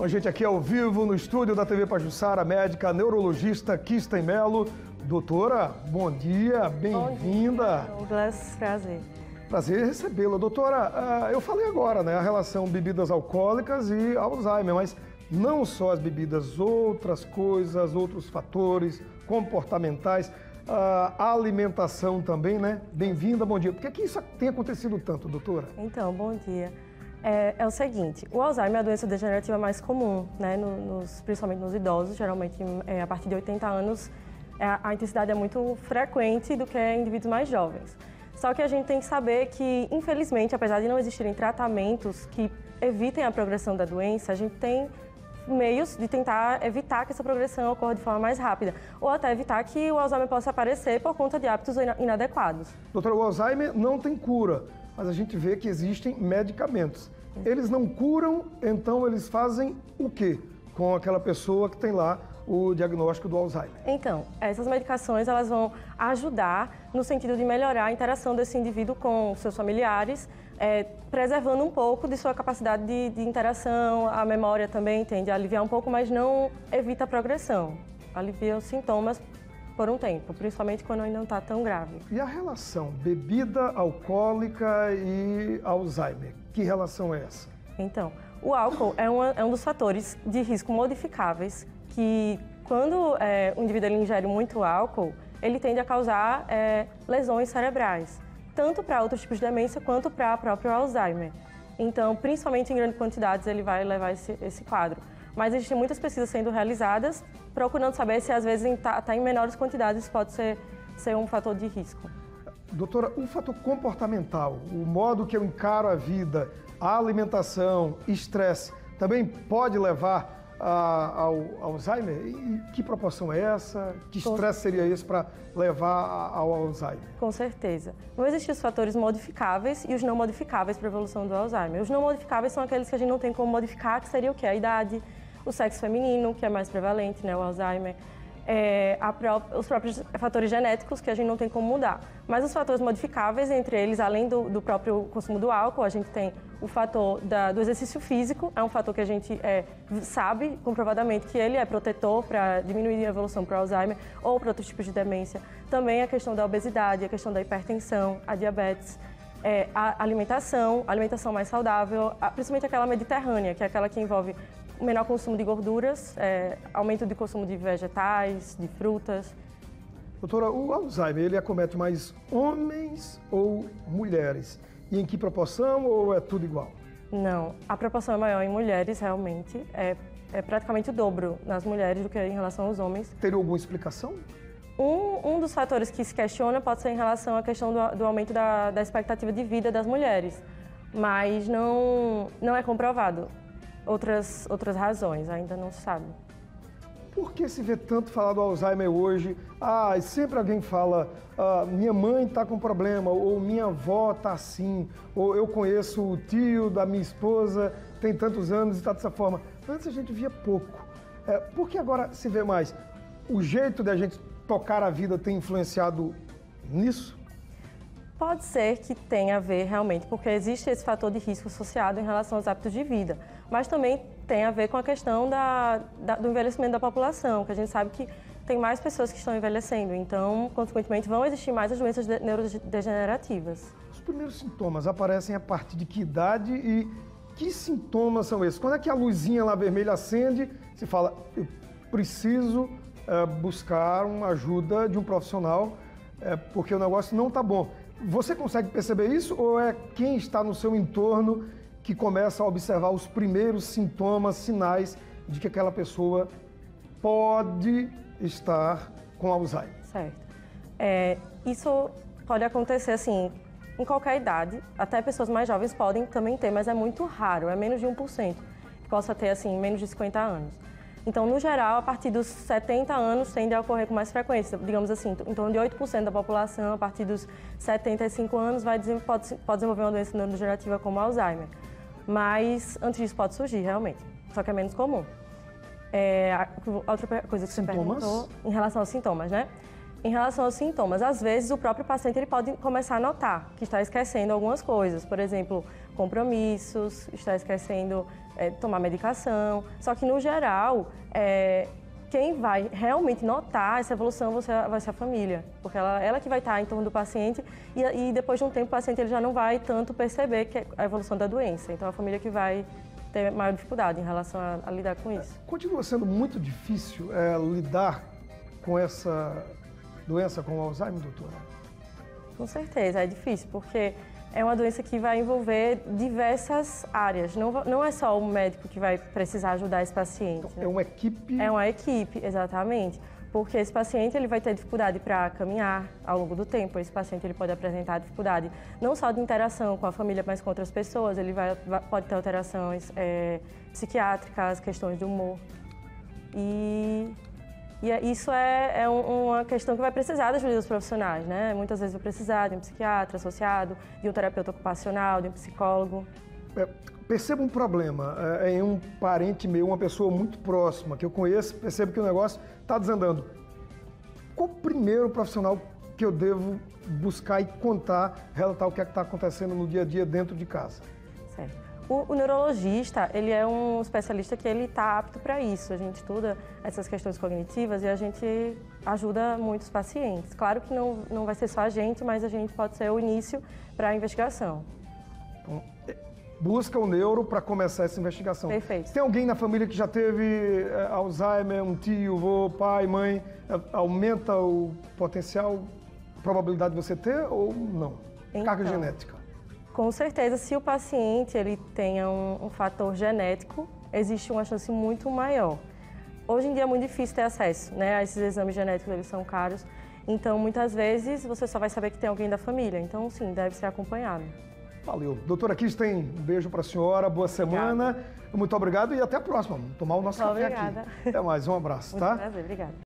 Bom, gente, aqui ao vivo no estúdio da TV Pajuçara, a médica neurologista Kirsten Mello. Doutora, bom dia, bem-vinda. Douglas, prazer. Prazer recebê-la. Doutora, eu falei agora, né, a relação bebidas alcoólicas e Alzheimer, mas não só as bebidas, outras coisas, outros fatores comportamentais, a alimentação também, né? Bem-vinda, bom dia. Por que isso tem acontecido tanto, doutora? Então, bom dia. É o seguinte, o Alzheimer é a doença degenerativa mais comum, né, principalmente nos idosos, geralmente a partir de 80 anos a intensidade é muito frequente do que em indivíduos mais jovens. Só que a gente tem que saber que, infelizmente, apesar de não existirem tratamentos que evitem a progressão da doença, a gente tem meios de tentar evitar que essa progressão ocorra de forma mais rápida, ou até evitar que o Alzheimer possa aparecer por conta de hábitos inadequados. Doutora, o Alzheimer não tem cura, mas a gente vê que existem medicamentos. Eles não curam, então eles fazem o quê com aquela pessoa que tem lá o diagnóstico do Alzheimer? Então, essas medicações elas vão ajudar no sentido de melhorar a interação desse indivíduo com seus familiares, preservando um pouco de sua capacidade de interação, a memória também tende a aliviar um pouco, mas não evita a progressão, alivia os sintomas por um tempo, principalmente quando ainda não está tão grave. E a relação bebida alcoólica e Alzheimer, que relação é essa? Então, o álcool é um dos fatores de risco modificáveis que, quando o indivíduo ingere muito álcool, ele tende a causar lesões cerebrais, tanto para outros tipos de demência quanto para o próprio Alzheimer. Então, principalmente em grandes quantidades, ele vai levar esse quadro. Mas existem muitas pesquisas sendo realizadas, procurando saber se às vezes até em menores quantidades pode ser um fator de risco. Doutora, o fator comportamental, o modo que eu encaro a vida, a alimentação, estresse, também pode levar ao Alzheimer? E que proporção é essa? Que estresse seria esse para levar ao Alzheimer? Com certeza. Vão existir os fatores modificáveis e os não modificáveis para a evolução do Alzheimer. Os não modificáveis são aqueles que a gente não tem como modificar, que seria o quê? A idade, o sexo feminino, que é mais prevalente, né, o Alzheimer. Os próprios fatores genéticos que a gente não tem como mudar. Mas os fatores modificáveis, entre eles, além do próprio consumo do álcool, a gente tem o fator do exercício físico, é um fator que a gente sabe comprovadamente que ele é protetor para diminuir a evolução para o Alzheimer ou para outros tipos de demência. Também a questão da obesidade, a questão da hipertensão, a diabetes, a alimentação mais saudável, principalmente aquela mediterrânea, que é aquela que envolve menor consumo de gorduras, aumento de consumo de vegetais, de frutas. Doutora, o Alzheimer, ele acomete mais homens ou mulheres? E em que proporção ou é tudo igual? Não, a proporção é maior em mulheres, realmente. É praticamente o dobro nas mulheres do que em relação aos homens. Teria alguma explicação? Um dos fatores que se questiona pode ser em relação à questão do aumento da expectativa de vida das mulheres, mas não é comprovado. Outras razões, ainda não se sabe. Por que se vê tanto falar do Alzheimer hoje? Sempre alguém fala, minha mãe está com problema, ou minha avó está assim, ou eu conheço o tio da minha esposa, tem tantos anos e está dessa forma. Antes a gente via pouco. Por que agora se vê mais? O jeito da gente tocar a vida tem influenciado nisso? Pode ser que tenha a ver realmente, porque existe esse fator de risco associado em relação aos hábitos de vida, mas também tem a ver com a questão do envelhecimento da população, que a gente sabe que tem mais pessoas que estão envelhecendo, então, consequentemente, vão existir mais as doenças neurodegenerativas. Os primeiros sintomas aparecem a partir de que idade e que sintomas são esses? Quando é que a luzinha lá vermelha acende, se fala, eu preciso buscar uma ajuda de um profissional, porque o negócio não está bom. Você consegue perceber isso ou é quem está no seu entorno que começa a observar os primeiros sintomas, sinais de que aquela pessoa pode estar com Alzheimer? Certo. Isso pode acontecer assim, em qualquer idade, até pessoas mais jovens podem também ter, mas é muito raro, é menos de 1% que possa ter assim, menos de 50 anos. Então, no geral, a partir dos 70 anos tende a ocorrer com mais frequência. Digamos assim, em torno de 8% da população, a partir dos 75 anos, pode desenvolver uma doença neurodegenerativa como Alzheimer. Mas antes disso pode surgir, realmente, só que é menos comum. Outra coisa que você perguntou em relação aos sintomas, né? Em relação aos sintomas, às vezes o próprio paciente ele pode começar a notar que está esquecendo algumas coisas, por exemplo, compromissos, está esquecendo tomar medicação. Só que no geral, quem vai realmente notar essa evolução vai ser a família, porque ela que vai estar em torno do paciente e depois de um tempo o paciente ele já não vai tanto perceber que é a evolução da doença. Então a família que vai ter maior dificuldade em relação a lidar com isso. Continua sendo muito difícil lidar com essa doença, com o Alzheimer, doutora? Com certeza, é difícil, porque é uma doença que vai envolver diversas áreas. Não é só o médico que vai precisar ajudar esse paciente. Então, é uma equipe? É uma equipe, exatamente. Porque esse paciente ele vai ter dificuldade para caminhar ao longo do tempo. Esse paciente ele pode apresentar dificuldade não só de interação com a família, mas com outras pessoas. Ele pode ter alterações psiquiátricas, questões de humor. E isso é uma questão que vai precisar da ajuda dos profissionais, né? Muitas vezes vai precisar de um psiquiatra associado, de um terapeuta ocupacional, de um psicólogo. Percebo um problema em um parente meu, uma pessoa muito próxima, que eu conheço, percebo que o negócio está desandando. Qual o primeiro profissional que eu devo buscar e contar, relatar o que é que está acontecendo no dia a dia dentro de casa? Certo. O neurologista, ele é um especialista que ele está apto para isso. A gente estuda essas questões cognitivas e a gente ajuda muitos pacientes. Claro que não vai ser só a gente, mas a gente pode ser o início para a investigação. Então, busca o neuro para começar essa investigação. Perfeito. Tem alguém na família que já teve Alzheimer, um tio, avô, pai, mãe, aumenta o potencial, a probabilidade de você ter ou não? Então, carga genética. Com certeza, se o paciente ele tenha um fator genético, existe uma chance muito maior. Hoje em dia é muito difícil ter acesso, né, a esses exames genéticos, eles são caros. Então, muitas vezes, você só vai saber que tem alguém da família. Então, sim, deve ser acompanhado. Valeu. Doutora Kirsten, um beijo para a senhora, boa semana. Muito obrigado e até a próxima. Vamos tomar o nosso café aqui. Obrigada. Até mais, um abraço, Muito tá? prazer, obrigada.